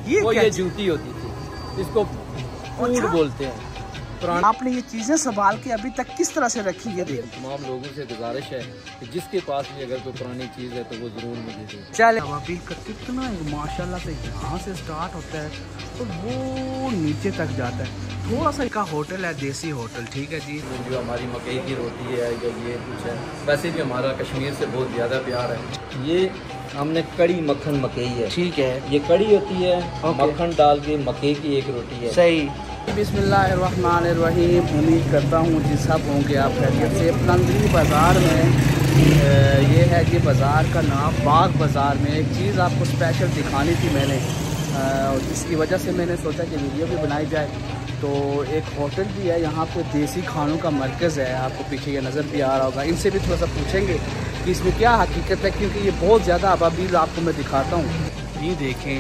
ये जूती होती थी, इसको कूड़ बोलते हैं। आपने ये चीजें संभाल के अभी तक किस तरह से रखी है? देखिए तमाम लोगों से गुजारिश है कि जिसके पास भी अगर कोई पुरानी चीज़ है तो वो ज़रूर मुझे दे। चले अभी का कितना माशाल्लाह से यहाँ से स्टार्ट होता है तो वो नीचे तक जाता है। थोड़ा सा का होटल है, देसी होटल, ठीक है जी। जो हमारी मकई की रोटी है या ये कुछ है, वैसे भी हमारा कश्मीर से बहुत ज़्यादा प्यार है। ये हमने कड़ी मक्खन मकई है, ठीक है, ये कड़ी होती है, मक्खन डाल के मकई की एक रोटी है। सही। बिस्मिल्लाहिर्रहमानिर्रहीम। उम्मीद करता हूँ जी सब होंगे आप खैरियत से। प्लंदरी बाज़ार में ये है कि बाज़ार का नाम बाग बाज़ार में एक चीज़ आपको स्पेशल दिखानी थी मैंने, जिसकी वजह से मैंने सोचा कि वीडियो भी बनाई जाए। तो एक होटल भी है यहाँ पे, देसी खानों का मरकज़ है, आपको पीछे ये नज़र भी आ रहा होगा। इनसे भी थोड़ा सा पूछेंगे कि इसमें क्या हकीकत है, क्योंकि ये बहुत ज़्यादा अबाबील आपको मैं दिखाता हूँ। ये देखें,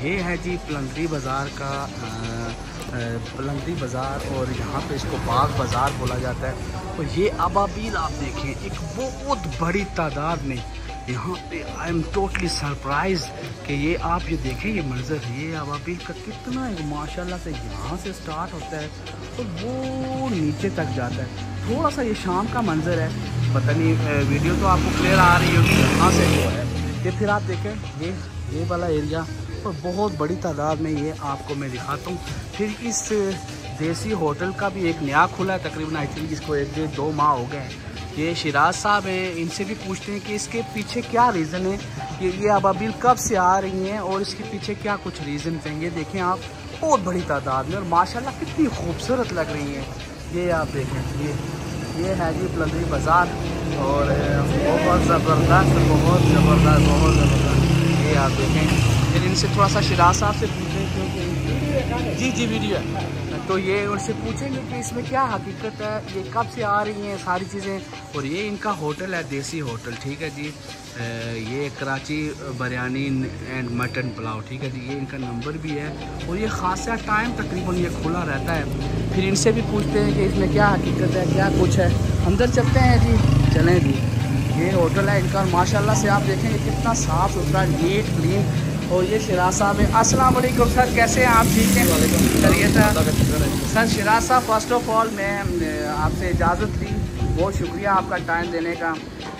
ये है जी प्लंदरी बाज़ार का प्लंदरी बाज़ार, और यहाँ पे इसको बाग बाज़ार बोला जाता है। और ये अबाबील आप देखें एक बहुत बड़ी तादाद में यहाँ पे। आई एम टोटली सरप्राइज कि ये आप ये देखें ये मंजर, ये अबाबील का कितना है माशाल्लाह से। यहाँ से स्टार्ट होता है तो वो नीचे तक जाता है। थोड़ा सा ये शाम का मंजर है, पता नहीं वीडियो तो आपको क्लियर आ रही होगी यहाँ से वो है। ये फिर आप देखें ये वाला एरिया, और बहुत बड़ी तादाद में ये आपको मैं दिखाता हूँ। फिर इस देसी होटल का भी एक नया खुला है तकरीबन, आई थिंक इसको 1-2 माह हो गए हैं। ये शिराज साहब हैं, इनसे भी पूछते हैं कि इसके पीछे क्या रीज़न है, कि ये अबाबील कब से आ रही हैं और इसके पीछे क्या कुछ रीज़न हैं। ये देखें आप, बहुत बड़ी तादाद में, और माशाल्लाह कितनी खूबसूरत लग रही हैं। ये आप देखें, ये है जी प्लंदरी बाज़ार, और बहुत ज़बरदस्त, बहुत ज़बरदस्त, बहुत ज़बरदस्त। ये आप देखें, फिर इनसे थोड़ा सा शिराज साहब से पूछें, क्योंकि जी वीडियो है, तो ये उनसे पूछेंगे कि इसमें क्या हकीकत है, ये कब से आ रही हैं सारी चीज़ें। और ये इनका होटल है, देसी होटल, ठीक है जी। ये कराची बिरयानी एंड मटन पुलाव, ठीक है जी। ये इनका नंबर भी है, और ये खासा टाइम तकरीबन ये खुला रहता है। फिर इनसे भी पूछते हैं कि इसमें क्या हकीकत है, क्या कुछ है। अंदर चलते हैं जी, चलें जी। ये होटल है इनका, माशाल्लाह से आप देखेंगे कितना साफ़ सुथरा, नीट क्लीन। और ये शिराज साहब है। अस्सलाम वालेकुम सर, कैसे हैं आप? ठीक हैं, चलिए सर शिराज साहब, फर्स्ट ऑफ ऑल मैं आपसे इजाज़त ली, बहुत शुक्रिया आपका टाइम देने का।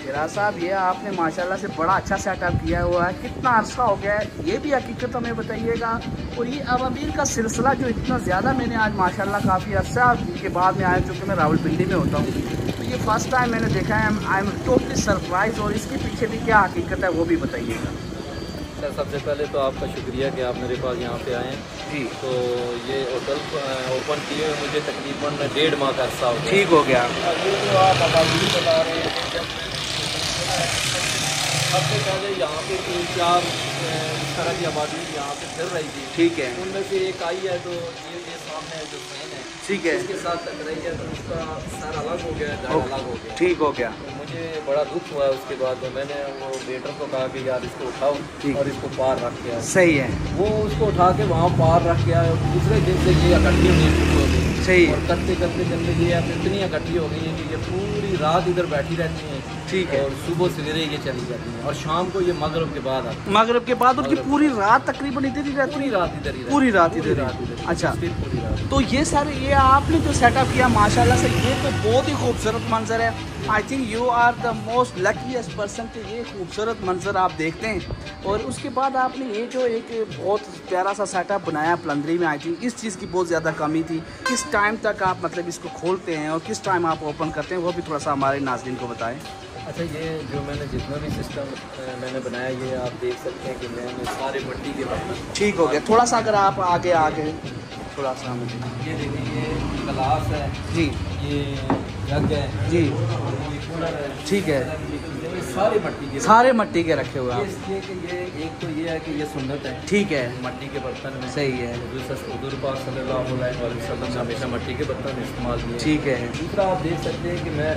शिराज साहब, ये आपने माशाल्लाह से बड़ा अच्छा सेटअप किया हुआ है, कितना अर्सा हो गया है, ये भी हकीकत हमें बताइएगा। और ये अबाबील का सिलसिला जो इतना ज़्यादा, मैंने आज माशाल्लाह काफ़ी अर्सा के बाद में आया, चूँकि मैं रावलपिंडी में होता हूँ, तो ये फर्स्ट टाइम मैंने देखा है। I am totally surprise. और इसके पीछे भी क्या हकीकत है वो भी बताइएगा। सबसे पहले तो आपका शुक्रिया कि आप मेरे पास यहाँ पे आए जी। तो ये होटल ओपन किए हुए मुझे तकरीबन 1.5 माह का अर्सा हो गया। ठीक हो गया। ये जो आप अबाबील बता रहे हैं, सबसे पहले यहाँ पे 3-4 इस तरह की आबादी यहाँ पे फिर रही थी, ठीक है। उनमें से एक आई है, तो ये सामने जो ट्रेन है, ठीक है, इसके साथ टकराई है, तो उसका सर अलग हो गया, जड़ अलग हो गया, ठीक हो गया। तो मुझे बड़ा दुख हुआ उसके बाद। तो मैंने वो वेटर को कहा कि यार इसको उठाओ और इसको पार रख के आओ। सही है। वो उसको उठा के वहाँ पार रख के आया, और दूसरे दिन से ये इकट्ठी होनी शुरू हो गई। सही। और करते करते जल्दी ये इतनी इकट्ठी हो गई है कि ये पूरी रात इधर बैठी रहती हैं, ठीक है, और सुबह सवेरे ये चली जाती हैं, और शाम को ये मगरिब के बाद आती है। मगरिब के बाद उनकी पूरी रात तकरीबन इधर ही रहती, पूरी रात इधर ही, पूरी रात इधर। अच्छा, पूरी रात। तो ये सर, ये आपने जो सेटअप किया माशाल्लाह से, ये तो बहुत ही खूबसूरत मंजर है। I think you are the most luckiest person कि ये खूबसूरत मंजर आप देखते हैं। और उसके बाद आपने ये जो एक बहुत प्यारा सा सेटअप बनाया प्लंदरी में, आई थिंक इस चीज़ की बहुत ज़्यादा कमी थी। किस टाइम तक आप मतलब इसको खोलते हैं और किस टाइम आप ओपन करते हैं, वो भी थोड़ा सा हमारे नाज़रीन को बताएं। अच्छा, ये जो मैंने जितना भी सिस्टम मैंने बनाया, ये आप देख सकते हैं कि मैंने सारे मट्टी के बर्तन, ठीक हो गया। थोड़ा सा अगर आप आगे थोड़ा सा मुझे ये देखिए, ये गिलास है जी, ये जग है जी, ठीक है, सारे मट्टी के रखे हुए हैं। इसलिए कि ये एक तो ये है कि ये सुन्नत है, ठीक है, मट्टी के बर्तन में, सही है। हुज़ूर पाक सल्लल्लाहु अलैहि वसल्लम ने हमेशा मट्टी के बर्तन इस्तेमाल किए, ठीक है। दूसरा आप देख सकते हैं कि मैं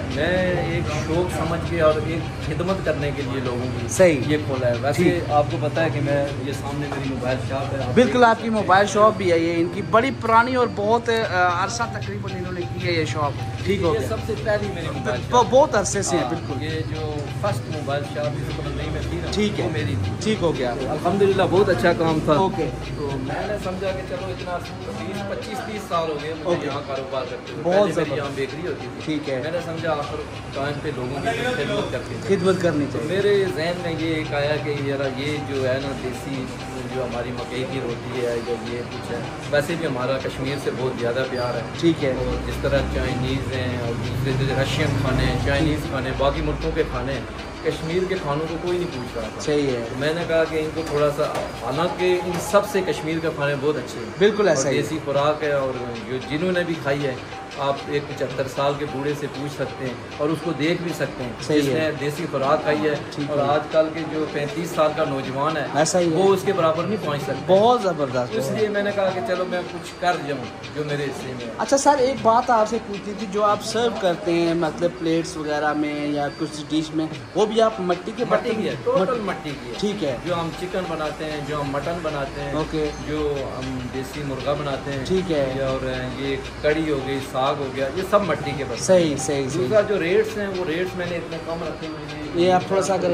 एक शौक समझ के और एक खिदमत करने के लिए लोगों की, सही, ये खोला है। वैसे आपको पता है कि मैं, ये सामने मेरी मोबाइल शॉप है, बिल्कुल आपकी मोबाइल शॉप भी है, ये इनकी बड़ी पुरानी और बहुत अरसा तकरीबन इन्होंने की है ये शॉप, ठीक हो गया। सबसे पहली मेरी मोबाइल शॉप बहुत अरसे से है, बिल्कुल। ये जो फर्स्ट मोबाइल शॉप इसको नहीं में थी ना, ठीक है, मेरी ठीक हो गया, अल्हम्दुलिल्लाह बहुत अच्छा काम था। ओके, तो मैंने समझा कि चलो इतना 20-25-30 साल हो गए मुझे यहाँ कारोबार करते हुए। बहुत मेरी यहाँ बेकरी होती थी। ठीक है, मैंने समझा आखिर टाइम पे लोगों की खिदमत करनी तो चाहिए। मेरे जहन में ये एक आया कि यार ये जो है ना देसी जो हमारी मकई की रोटी है या ये कुछ है, वैसे भी हमारा कश्मीर से बहुत ज़्यादा प्यार है। ठीक है, तो जिस तरह चाइनीज़ हैं और दूसरे जो रशियन खाने हैं, चाइनीज़ खाने, बाकी मुल्कों के खाने हैं, कश्मीर के खानों को कोई नहीं पूछ रहा था। सही है। तो मैंने कहा कि इनको थोड़ा सा, हालांकि इन सब से कश्मीर के खाने बहुत अच्छे हैं, बिल्कुल ऐसा ही देसी खुराक है। और जो जिन्होंने भी खाई है, आप एक 75 साल के बूढ़े से पूछ सकते हैं और उसको देख भी सकते हैं जिसने देसी खुराक खाई है। और आजकल के जो 35 साल का नौजवान है, ऐसा ही वो उसके बराबर नहीं पहुंच सकते। बहुत ज़बरदस्त। इसलिए मैंने कहा कि चलो मैं कुछ कर जाऊँ जो मेरे हिस्से में। अच्छा सर, एक बात आपसे पूछती थी, जो आप सर्व करते हैं मतलब प्लेट्स वगैरह में या कुछ डिश में, वो भी आप मिट्टी के मट्टी की है, टोटल मट्टी की है। ठीक है, जो हम चिकन बनाते हैं, जो हम मटन बनाते हैं, ओके, जो हम देसी मुर्गा बनाते हैं, ठीक है, और ये कड़ी हो गई, साग हो गया, ये सब मट्टी के बस। सही सही। दूसरा जो रेट्स हैं, वो रेट्स मैंने इतने कम रखे हुए हैं। ये आप थोड़ा सा अगर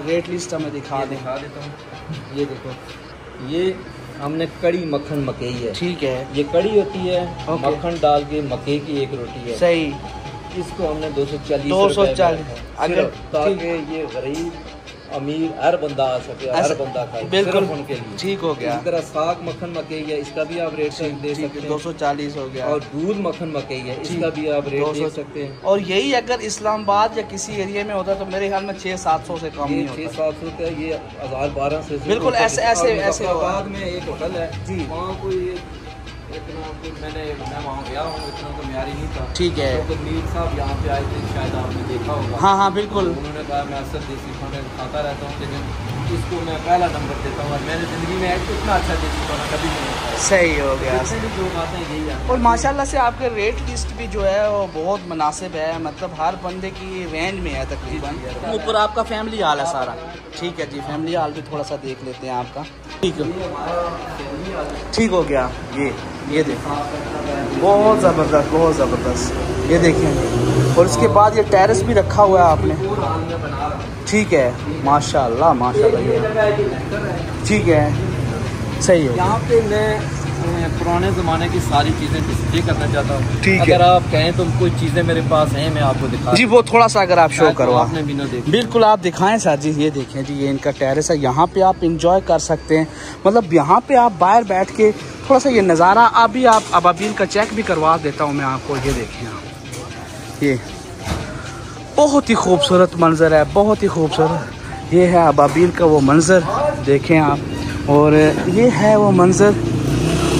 रेट लिस्ट हमें दिखा देता हूँ। ये देखो, ये हमने कड़ी मक्खन मकई है। ठीक है, ये कड़ी होती है, मक्खन डाल के मकई की एक रोटी है। सही, इसको हमने 240 अगर ताकि ये गरीब अमीर हर बंदा आ सके, हर बंदा खाए, बिल्कुल उनके लिए। ठीक हो गया। इसी तरह साग मक्खन मकई है, इसका भी आप रेट दे सकते हैं, 240 हो गया। और दूध मक्खन मकई है, इसका भी आप रेट दे सकते हैं। और यही अगर इस्लामाबाद या किसी एरिया में होता तो मेरे ख्याल में 600-700 से कम नहीं होता। 600-700 का, ये 1000-1200 से बिल्कुल ऐसे ऐसे बाद में एक होटल है जी, वहाँ कोई इतना मैं वहाँ गया हूँ, इतना तो म्यारी नहीं था। ठीक है, तो मीर साहब यहाँ पे आए थे, शायद आपने देखा होगा। हाँ हाँ बिल्कुल। उन्होंने कहा मैं अक्सर देसी खाना खाता रहता हूँ, लेकिन इसको मैं पहला नंबर देता हूँ। और मैंने ज़िंदगी में इतना अच्छा देसी खाना कभी नहीं खाया। सही हो गया। जो बातें यही है। और माशाल्लाह से आपके रेट लिस्ट भी जो है वो बहुत मुनासिब है, मतलब हर बंदे की रेंज में है तकरीबन। ऊपर आपका फैमिली हाल है सारा। ठीक है जी, फैमिली हाल भी थोड़ा सा देख लेते हैं आपका। ठीक है, ठीक हो गया। ये देखो, बहुत ज़बरदस्त, बहुत ज़बरदस्त। ये देखें, और इसके बाद ये टेरेस भी रखा हुआ है आपने। ठीक है, माशाल्लाह माशाल्लाह। ये ठीक है, सही है। यहाँ पे मैं पुराने ज़माने की सारी चीज़ें डिस्प्ले करना चाहता हूँ। ठीक है, अगर आप कहें तो कोई चीज़ें मेरे पास हैं, मैं आपको दिखा जी। वो थोड़ा सा अगर आप शो करवा, आपने भी ना देखा। बिल्कुल आप दिखाएं सर जी। ये देखें जी, ये इनका टेरेस है, यहाँ पे आप इंजॉय कर सकते हैं। मतलब यहाँ पे आप बाहर बैठ के थोड़ा सा ये नज़ारा, अभी आप अबाबील का चेक भी करवा देता हूँ मैं आपको। ये देखें आप, ये बहुत ही खूबसूरत मंजर है, बहुत ही खूबसूरत। ये है अबाबील का वो मंजर, देखें आप। और ये है वो मंजर,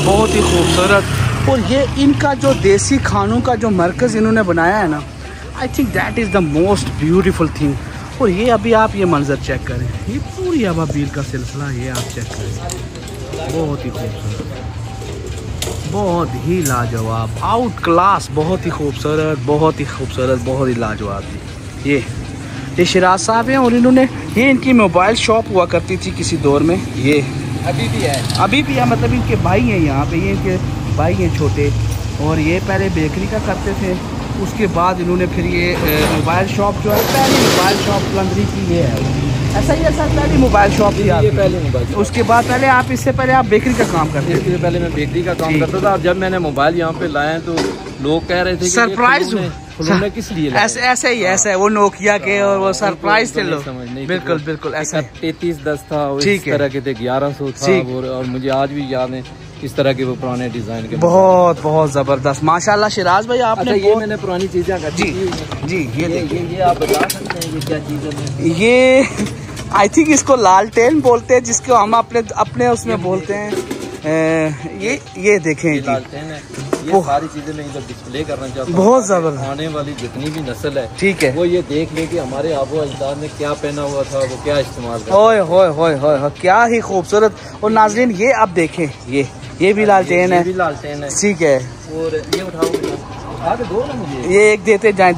बहुत ही खूबसूरत। और ये इनका जो देसी खानों का जो मरकज़ इन्होंने बनाया है ना, I think that is the most beautiful thing. और ये अभी आप ये मंजर चेक करें, ये पूरी अबाबील का सिलसिला ये आप चेक करें, बहुत ही खूबसूरत, बहुत ही लाजवाब, आउट क्लास, बहुत ही खूबसूरत, बहुत ही खूबसूरत, बहुत ही लाजवाब। ये शिराज साहब हैं, और इन्होंने, ये इनकी मोबाइल शॉप हुआ करती थी किसी दौर में। ये अभी भी है, अभी भी है, मतलब इनके भाई हैं यहाँ पे, ये इनके भाई हैं छोटे। और ये पहले बेकरी का करते थे, उसके बाद इन्होंने फिर ये मोबाइल शॉप जो है, पहली मोबाइल शॉप कलंदरी की ये है। ऐसा ही है सर, पहली मोबाइल शॉप थी ये पहले मोबाइल। उसके बाद पहले आप, इससे पहले आप बेकरी का काम करते थे? इससे पहले मैं बेकरी का काम करता था। जब मैंने मोबाइल यहाँ पे लाया तो लोग कह रहे थे सरप्राइज उन्होंने किस लिए लाया? ऐसे ही, ऐसा है वो नोकिया के, और वो सरप्राइज थे लोग। बिल्कुल बिल्कुल ऐसा। 3310 था, इस तरह के थे, 1100 था। और मुझे आज भी याद है इस तरह के वो पुराने डिजाइन के, बहुत बहुत जबरदस्त माशाल्लाह। शिराज भाई आपने, ये मैंने पुरानी चीजें जी जी, ये आप बता सकते हैं ये क्या चीज़ है? ये आई थिंक इसको लालटेन बोलते हैं, जिसको हम अपने उसमें बोलते हैं। ये देखें, ये लालटेन है। ये सारी चीजें मैं इधर डिस्प्ले करना चाहता हूँ, बहुत जबरदस्त। आने वाली जितनी भी नस्ल है, ठीक है, वो ये देख ले कि हमारे आबो अजदाद ने क्या पहना हुआ था, वो क्या इस्तेमाल करते। ओए होए होए होए, क्या ही खूबसूरत। और नाज़रीन ये आप देखें, ये भी लालटेन है, ठीक है। और ये उठाओ, दो ना मुझे, ये एक देते जाएं।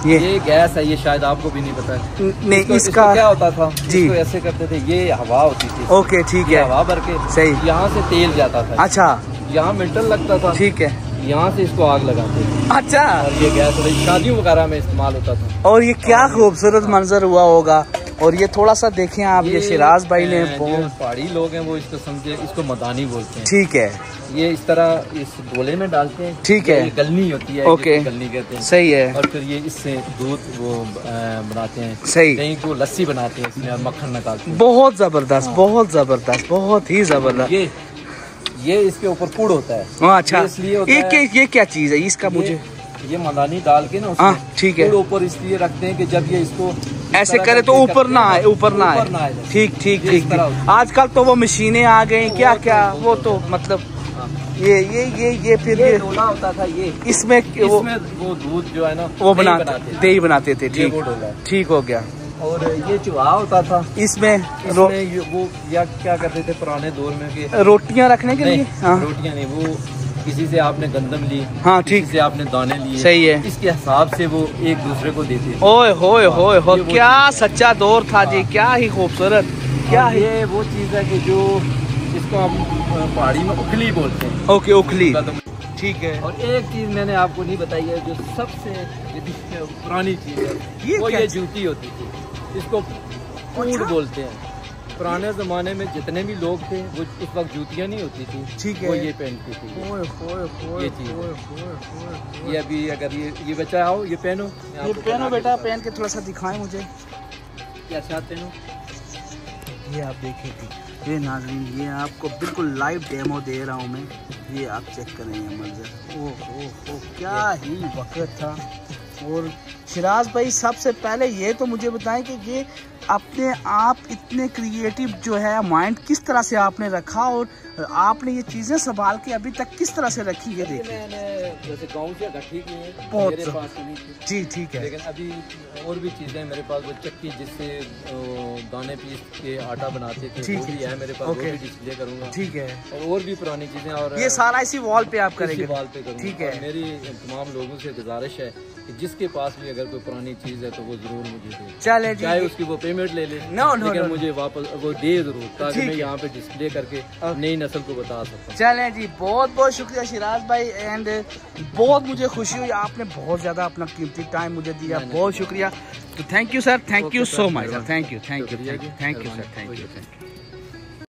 ये गैस है, ये शायद आपको भी नहीं पता है। नहीं, इसका क्या होता था जी, ऐसे करते थे, ये हवा होती थी। ओके ठीक है, हवा भर के सही, यहाँ से तेल जाता था। अच्छा, यहाँ मेटल लगता था, ठीक है, यहाँ से इसको आग लगाते थे। अच्छा, और ये गैस शादियों वगैरह में इस्तेमाल होता था। और ये क्या खूबसूरत मंजर हुआ होगा। और ये थोड़ा सा देखें आप, ये शिराज भाई ने बहुत पहाड़ी लोग हैं वो इसको समझे, इसको मदानी बोलते हैं। ठीक है, ये इस तरह इस गोले में डालते हैं। ठीक है, गलनी होती है। ओके, गलनी कहते हैं। सही है। और फिर ये इससे दूध वो बनाते हैं। सही, दही को लस्सी बनाते हैं इसमें और मक्खन निकालते हैं। बहुत जबरदस्त, बहुत जबरदस्त, बहुत ही जबरदस्त। ये इसके ऊपर पुड़ होता है। अच्छा, ये क्या चीज है इसका? मुझे ये मदानी डाल के ना, हाँ ठीक है, ऊपर इसलिए रखते हैं कि जब ये इसको ऐसे करे तो ऊपर ना आए, ऊपर ना आए। ठीक ठीक ठीक। आजकल तो वो मशीनें आ गई, क्या क्या वो तो मतलब ये फिर ये डोला होता था। ये इसमें वो दूध जो है ना वो दही बनाते थे। ठीक, ठीक हो गया। और ये चूहा होता था इसमें वो या क्या करते थे पुराने दौर में कि रोटियां रखने के लिए। हाँ, रोटियां नहीं, वो किसी से आपने गंदम ली, हाँ ठीक से आपने दाने लिए, सही है, इसके हिसाब से वो एक दूसरे को देते थे। ओए होए होए हो, क्या सच्चा दौर था जी, क्या ही खूबसूरत। क्या ये वो चीज है कि जो इसको हम पहाड़ी में उखली बोलते हैं। ओके, उखली, ठीक है। और एक चीज मैंने आपको नहीं बताई है जो सबसे पुरानी चीज है, वो ये जूती होती थी, इसको पूड़ बोलते हैं। पुराने जमाने में जितने भी लोग थे वो उस वक्त जूतियां नहीं होती थी, ठीक है, वो ये पहनती थी। ये चीज ये अभी अगर ये बच्चा आओ, ये पहनो, ये पहनो बेटा, पहन के थोड़ा सा दिखाएं मुझे क्या साथ पहनो। ये आप देखिए, ये नाज़रीन, ये आपको बिल्कुल लाइव डेमो दे रहा हूँ मैं। ये आप चेक करें ये मंजर, ओह क्या ही वक्त था। और शिराज भाई, सबसे पहले ये तो मुझे बताएं कि ये अपने आप इतने क्रिएटिव जो है माइंड किस तरह से आपने रखा, और आपने ये चीज़ें संभाल के अभी तक किस तरह से रखी है? देखिए मैंने जैसे गांव से इकट्ठी की है, बहुत मेरे पास नहीं थी। जी ठीक है, लेकिन अभी और भी चीज़ें मेरे पास, वो चक्की जिससे दाने पीस के आटा बनाते थे, वो भी है मेरे पास, वो भी डिस्प्ले करूँगा। ठीक है, और भी पुरानी चीज़ें, और ये सारा इसी वॉल पे आप करेंगे? वॉल पे करूँगा। ठीक है, मेरी तमाम लोगों से गुजारिश है कि जिसके पास भी अगर कोई पुरानी चीज़ है तो वो जरूर मुझे दे, चले चाहे उसकी वो पेमेंट ले ले, लेकिन मुझे वापस वो दे जरूर, ताकि मैं यहाँ पे डिस्प्ले करके नई नस्ल को बता सकता हूँ। चलें जी, बहुत बहुत शुक्रिया शिराज भाई, एंड बहुत मुझे खुशी हुई, आपने बहुत ज़्यादा अपना कीमती टाइम मुझे दिया, बहुत शुक्रिया। तो thank you sir, thank you so much sir, thank you sir, thank you.